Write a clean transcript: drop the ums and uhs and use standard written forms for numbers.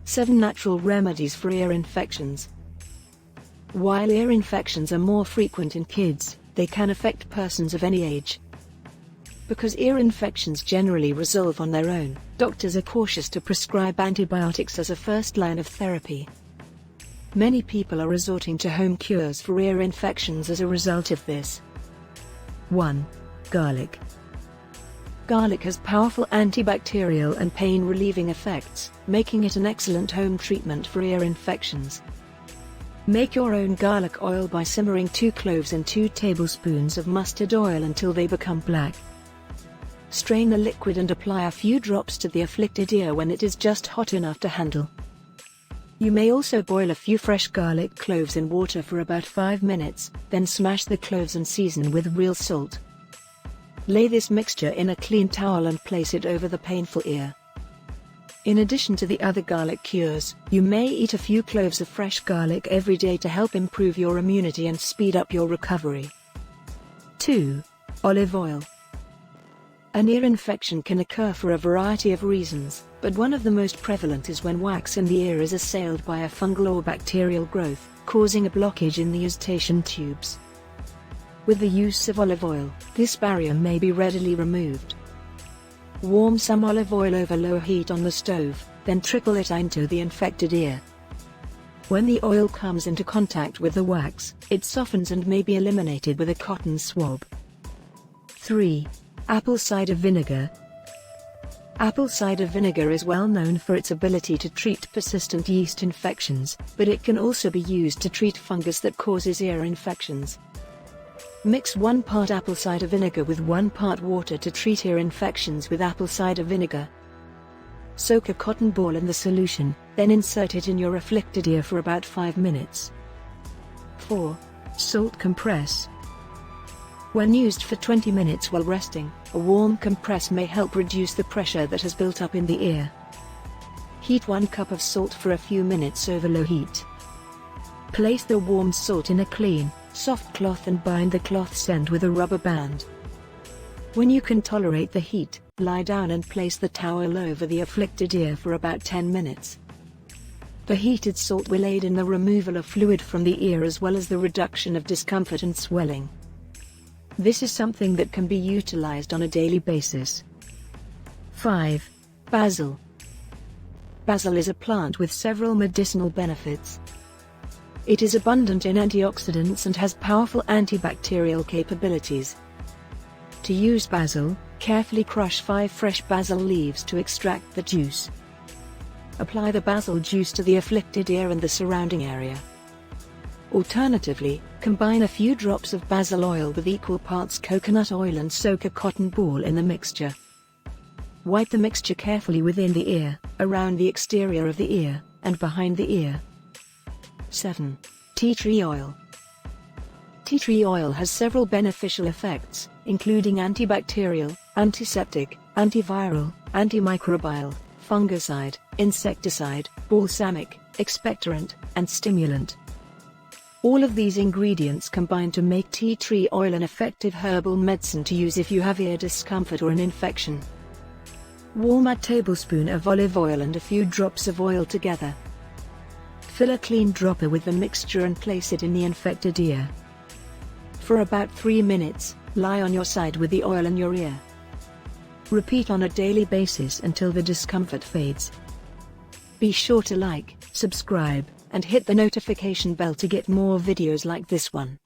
7 Natural remedies for ear infections. While ear infections are more frequent in kids, they can affect persons of any age. Because ear infections generally resolve on their own, doctors are cautious to prescribe antibiotics as a first line of therapy. Many people are resorting to home cures for ear infections as a result of this. 1. Garlic. Garlic has powerful antibacterial and pain-relieving effects, making it an excellent home treatment for ear infections. Make your own garlic oil by simmering 2 cloves in 2 tablespoons of mustard oil until they become black. Strain the liquid and apply a few drops to the afflicted ear when it is just hot enough to handle. You may also boil a few fresh garlic cloves in water for about 5 minutes, then smash the cloves and season with real salt. Lay this mixture in a clean towel and place it over the painful ear. In addition to the other garlic cures, you may eat a few cloves of fresh garlic every day to help improve your immunity and speed up your recovery. 2. Olive oil. An ear infection can occur for a variety of reasons, but one of the most prevalent is when wax in the ear is assailed by a fungal or bacterial growth, causing a blockage in the eustachian tubes. With the use of olive oil, this barrier may be readily removed. Warm some olive oil over low heat on the stove, then trickle it into the infected ear. When the oil comes into contact with the wax, it softens and may be eliminated with a cotton swab. 3. Apple cider vinegar. Apple cider vinegar is well known for its ability to treat persistent yeast infections, but it can also be used to treat fungus that causes ear infections. Mix 1 part apple cider vinegar with 1 part water to treat ear infections with apple cider vinegar. Soak a cotton ball in the solution, then insert it in your afflicted ear for about 5 minutes. 4. Salt compress. When used for 20 minutes while resting, a warm compress may help reduce the pressure that has built up in the ear. Heat 1 cup of salt for a few minutes over low heat. Place the warmed salt in a clean, soft cloth and bind the cloth's end with a rubber band. When you can tolerate the heat, lie down and place the towel over the afflicted ear for about 10 minutes. The heated salt will aid in the removal of fluid from the ear as well as the reduction of discomfort and swelling. This is something that can be utilized on a daily basis. 5. Basil. Basil is a plant with several medicinal benefits. It is abundant in antioxidants and has powerful antibacterial capabilities. To use basil, carefully crush 5 fresh basil leaves to extract the juice. Apply the basil juice to the afflicted ear and the surrounding area. Alternatively, combine a few drops of basil oil with equal parts coconut oil and soak a cotton ball in the mixture. Wipe the mixture carefully within the ear, around the exterior of the ear, and behind the ear. 7. Tea tree oil. Tea tree oil has several beneficial effects, including antibacterial, antiseptic, antiviral, antimicrobial, fungicide, insecticide, balsamic, expectorant, and stimulant. All of these ingredients combine to make tea tree oil an effective herbal medicine to use if you have ear discomfort or an infection. Warm a tablespoon of olive oil and a few drops of oil together. Fill a clean dropper with the mixture and place it in the infected ear. For about 3 minutes, lie on your side with the oil in your ear. Repeat on a daily basis until the discomfort fades. Be sure to like, subscribe, and hit the notification bell to get more videos like this one.